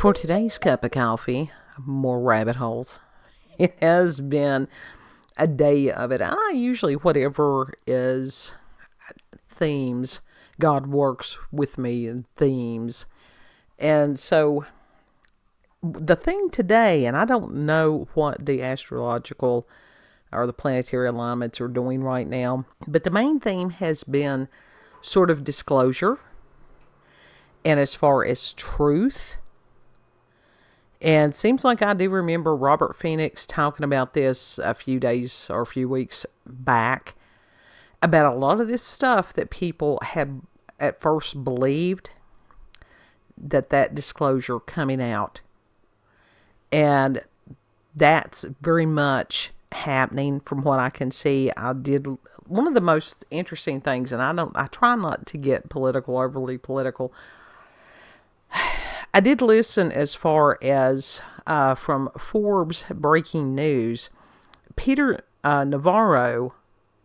For today's cup of coffee, more rabbit holes. It has been a day of it. I usually, whatever is themes, God works with me in themes. And so the thing today, and I don't know what the astrological or the planetary alignments are doing right now, but the main theme has been sort of disclosure, and as far as truth. And seems like I do remember Robert Phoenix talking about this a few days or a few weeks back about a lot of this stuff that people had at first believed that disclosure coming out. And that's very much happening from what I can see. I did one of the most interesting things, and I try not to get overly political. I did listen as far as from Forbes breaking news, Peter Navarro,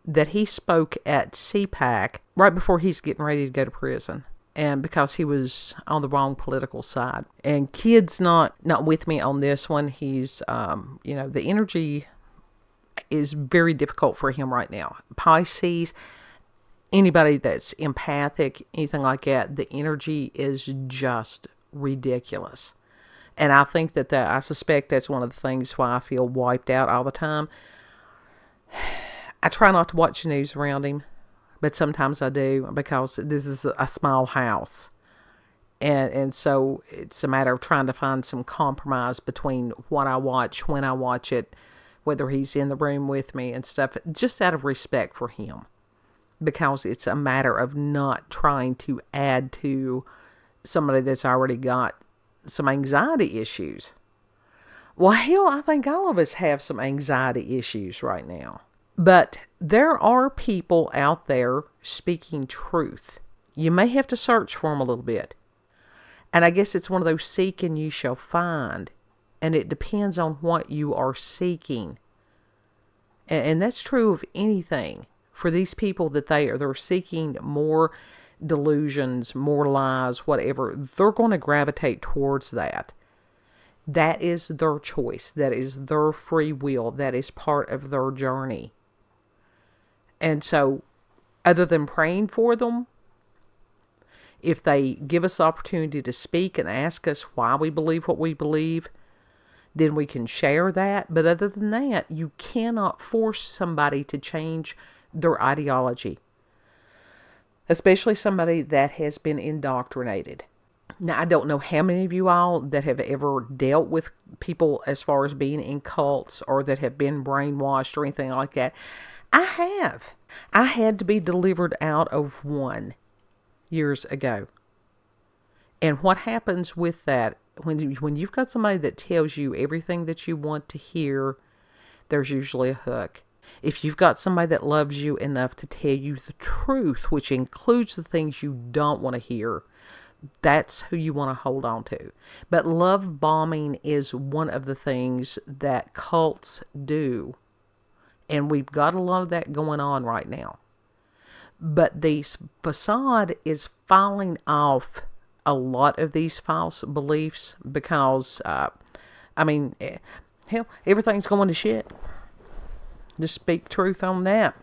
that he spoke at CPAC right before he's getting ready to go to prison. And because he was on the wrong political side. And Kid's not with me on this one. He's, the energy is very difficult for him right now. Pisces, anybody that's empathic, anything like that, the energy is just ridiculous. And I think I suspect that's one of the things why I feel wiped out all the time. I try not to watch the news around him, but sometimes I do, because this is a small house. And so it's a matter of trying to find some compromise between what I watch, when I watch it, whether he's in the room with me and stuff, just out of respect for him. Because it's a matter of not trying to add to somebody that's already got some anxiety issues. Well, hell, I think all of us have some anxiety issues right now. But there are people out there speaking truth. You may have to search for them a little bit. And I guess it's one of those seek and you shall find. And it depends on what you are seeking. And that's true of anything. For these people that they're seeking more delusions, more lies, whatever, they're going to gravitate towards that. That is their choice. That is their free will. That is part of their journey. And so, other than praying for them, if they give us the opportunity to speak and ask us why we believe what we believe, then we can share that. But other than that, you cannot force somebody to change their ideology. Especially somebody that has been indoctrinated. Now, I don't know how many of you all that have ever dealt with people as far as being in cults or that have been brainwashed or anything like that. I have. I had to be delivered out of one years ago. And what happens with that, when you've got somebody that tells you everything that you want to hear, there's usually a hook. If you've got somebody that loves you enough to tell you the truth, which includes the things you don't want to hear, that's who you want to hold on to. But love bombing is one of the things that cults do. And we've got a lot of that going on right now. But the facade is falling off a lot of these false beliefs because, everything's going to shit. Just speak truth on that.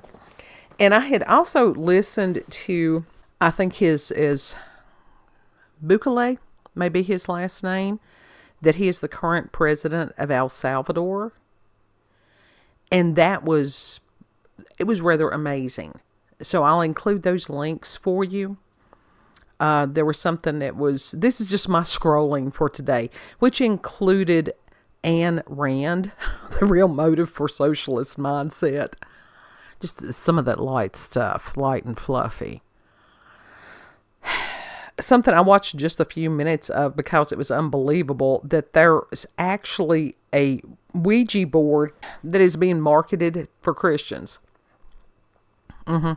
And I had also listened to, I think his is Bukele, maybe his last name, that he is the current president of El Salvador. And it was rather amazing. So I'll include those links for you. There was something this is just my scrolling for today, which included Ayn Rand, the real motive for socialist mindset. Just some of that light stuff, light and fluffy. Something I watched just a few minutes of because it was unbelievable that there is actually a Ouija board that is being marketed for Christians. Now,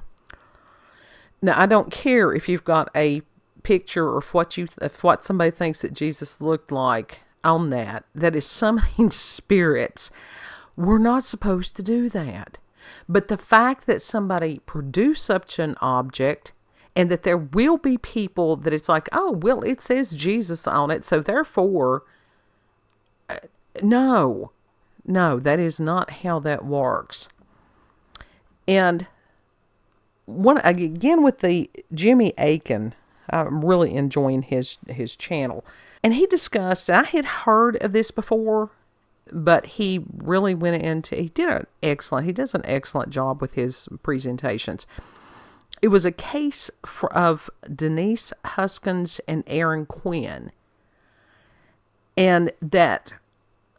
I don't care if you've got a picture or what somebody thinks that Jesus looked like on that is summoning spirits. We're not supposed to do that. But the fact that somebody produced such an object And that there will be people that it's like, oh, well, it says Jesus on it, so therefore, no, that is not how that works. And again with the Jimmy Akin, I'm really enjoying his channel. And he discussed, I had heard of this before, but he really went into, he does an excellent job with his presentations. It was a case of Denise, Huskins, and Aaron Quinn. And that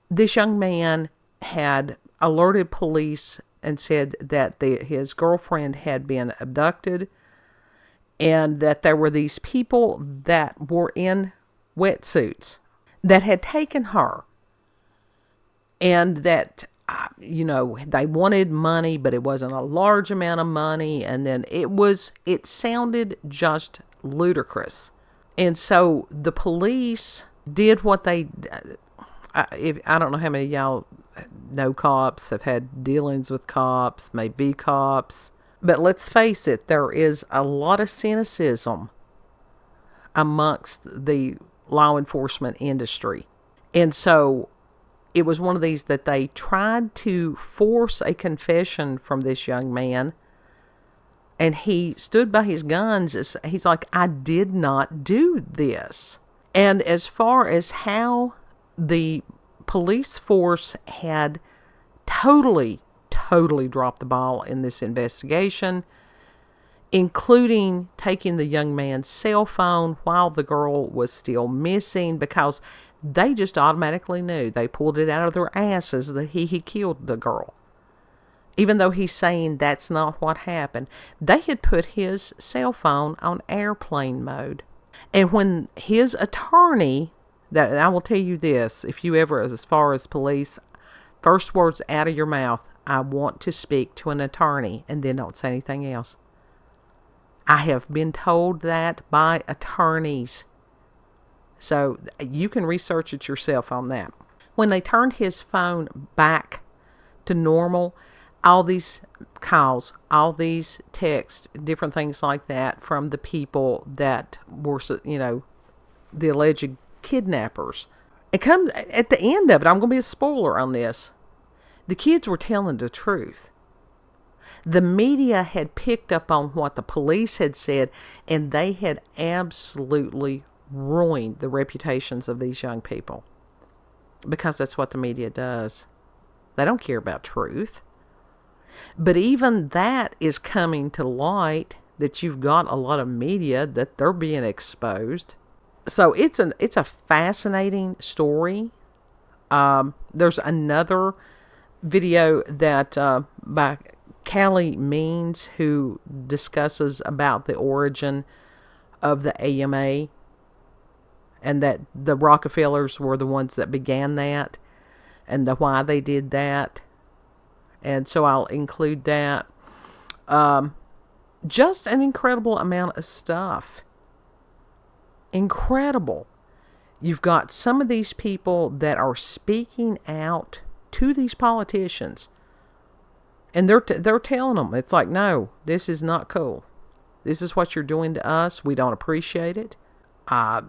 this young man had alerted police and said that his girlfriend had been abducted, and that there were these people that were in wetsuits that had taken her, and that they wanted money, but it wasn't a large amount of money, and then it sounded just ludicrous. And so the police did what they, I don't know how many of y'all know cops, have had dealings with cops, may be cops, but let's face it, there is a lot of cynicism amongst the law enforcement industry. And so it was one of these that they tried to force a confession from this young man, and he stood by his guns. He's like, I did not do this. And as far as how the police force had totally dropped the ball in this investigation, including taking the young man's cell phone while the girl was still missing, because they just automatically knew, they pulled it out of their asses that he had killed the girl. Even though he's saying that's not what happened. They had put his cell phone on airplane mode. And when his attorney, that I will tell you this, if you ever, as far as police, first words out of your mouth, I want to speak to an attorney, and then don't say anything else. I have been told that by attorneys. So you can research it yourself on that. When they turned his phone back to normal, all these calls, all these texts, different things like that from the people that were, the alleged kidnappers. It comes at the end of it, I'm going to be a spoiler on this. The kids were telling the truth. The media had picked up on what the police had said, and they had absolutely ruined the reputations of these young people. Because that's what the media does. They don't care about truth. But even that is coming to light, that you've got a lot of media that they're being exposed. So it's a fascinating story. There's another video that by Calley Means, who discusses about the origin of the AMA, and that the Rockefellers were the ones that began that, and why they did that. And so I'll include that. Just an incredible amount of stuff. Incredible. You've got some of these people that are speaking out to these politicians, and they're telling them, it's like, no, this is not cool. This is what you're doing to us. We don't appreciate it.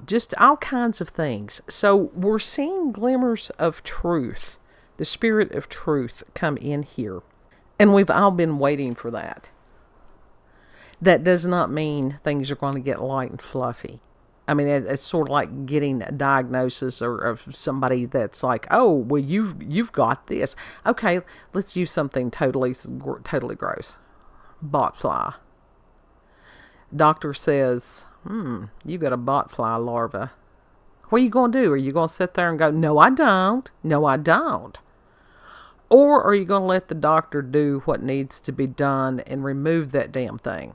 Just all kinds of things. So we're seeing glimmers of truth, the spirit of truth, come in here. And we've all been waiting for that. That does not mean things are going to get light and fluffy. I mean, it's sort of like getting a diagnosis of somebody that's like, oh, well, you've got this. Okay, let's use something totally gross. Botfly. Doctor says, you got a botfly larva. What are you going to do? Are you going to sit there and go, no, I don't. No, I don't. Or are you going to let the doctor do what needs to be done and remove that damn thing?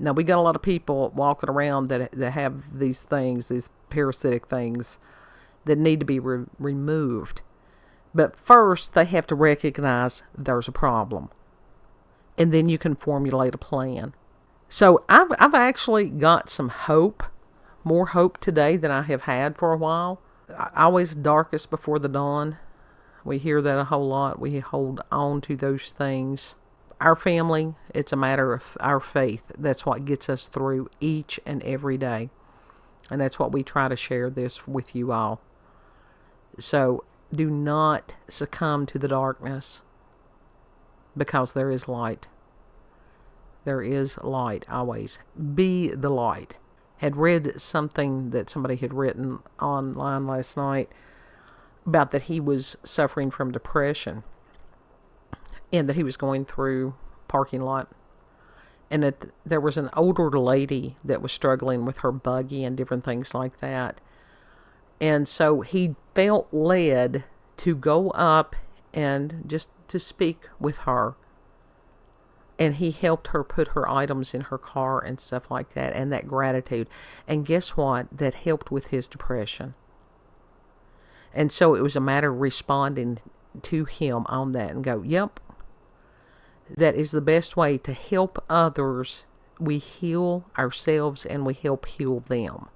Now, we got a lot of people walking around that have these things, these parasitic things, that need to be removed. But first, they have to recognize there's a problem. And then you can formulate a plan. So I've actually got some hope, more hope today than I have had for a while. Always darkest before the dawn. We hear that a whole lot. We hold on to those things. our family, it's a matter of our faith. That's what gets us through each and every day. And that's what we try to share this with you all. So do not succumb to the darkness, because there is light. There is light always. Be the light. Had read something that somebody had written online last night about that he was suffering from depression and that he was going through parking lot, and that there was an older lady that was struggling with her buggy and different things like that. And so he felt led to go up and just to speak with her. And he helped her put her items in her car and stuff like that, and that gratitude. And guess what? That helped with his depression. And so it was a matter of responding to him on that and go, yep, that is the best way to help others. We heal ourselves and we help heal them.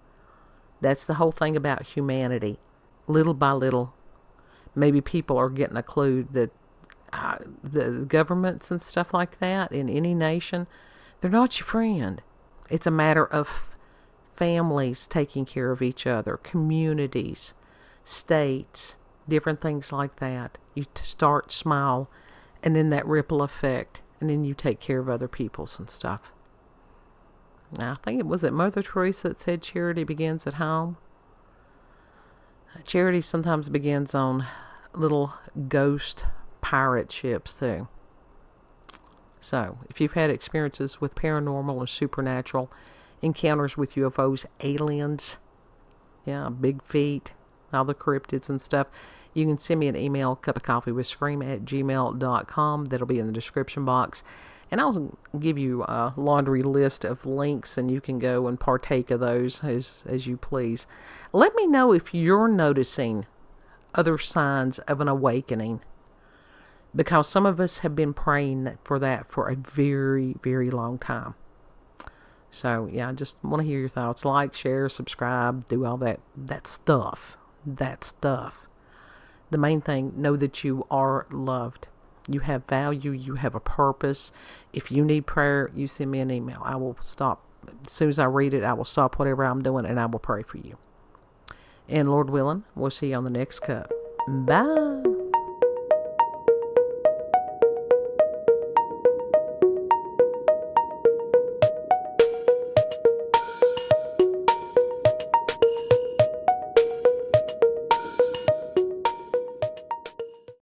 That's the whole thing about humanity. Little by little, maybe people are getting a clue that the governments and stuff like that in any nation, they're not your friend. It's a matter of families taking care of each other, communities, states, different things like that. You start small, and then that ripple effect, and then you take care of other people's and stuff. Now, I think it was Mother Teresa that said charity begins at home. Charity sometimes begins on little ghost pirate ships too. So, if you've had experiences with paranormal or supernatural encounters with UFOs, aliens, big feet, all the cryptids and stuff, you can send me an email, cupofcoffeewithscream@gmail.com. That'll be in the description box. And I'll give you a laundry list of links, and you can go and partake of those as you please. Let me know if you're noticing other signs of an awakening, because some of us have been praying for that for a very, very long time. So, I just want to hear your thoughts. Like, share, subscribe, do all that stuff. That stuff. The main thing, know that you are loved. You have value. You have a purpose. If you need prayer, you send me an email. I will stop. As soon as I read it, I will stop whatever I'm doing and I will pray for you. And Lord willing, we'll see you on the next cup. Bye.